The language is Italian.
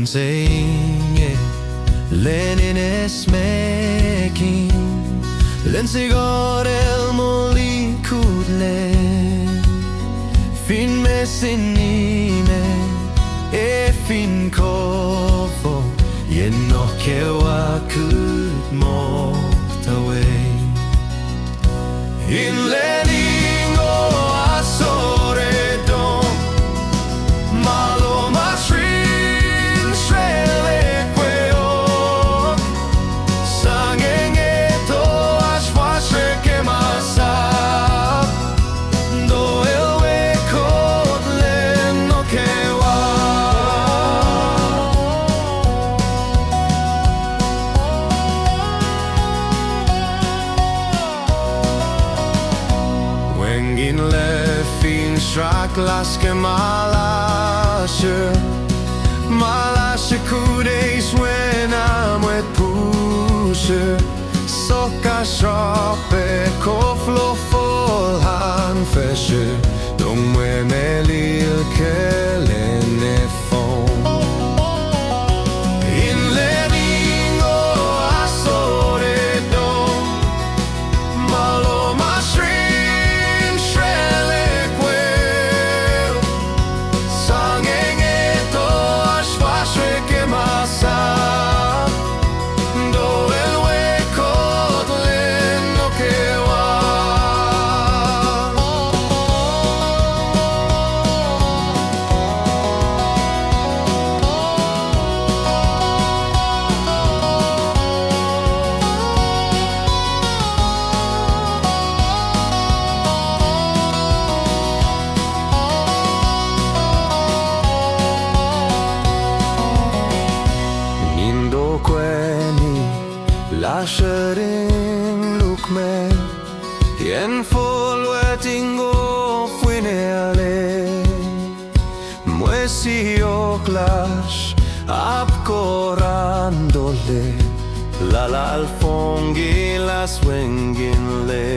insigne Lenin esmekin Len sigar el molikut len Fin mesinime e fin kofo Yenno kewakut mortawe In Lenin o asoredom Malo matrin shrelequeok Sangengeto ashvashreke masab Do elwe kodlen no kewa Wengin lefin strak laske malasher Malasher kudeis when I'm with pusher Soka shrape koflo fol han fesher Dom we melil kelene fon In Lenin o asoredom Malo mashrin shrelequel Sangengeto ashvashreke masab Do elwe kodlen no kewa Nindo kweni lasherin lukme Yen full wetingo fuineale Muesi oklash apcorandole La alfongi las wenginle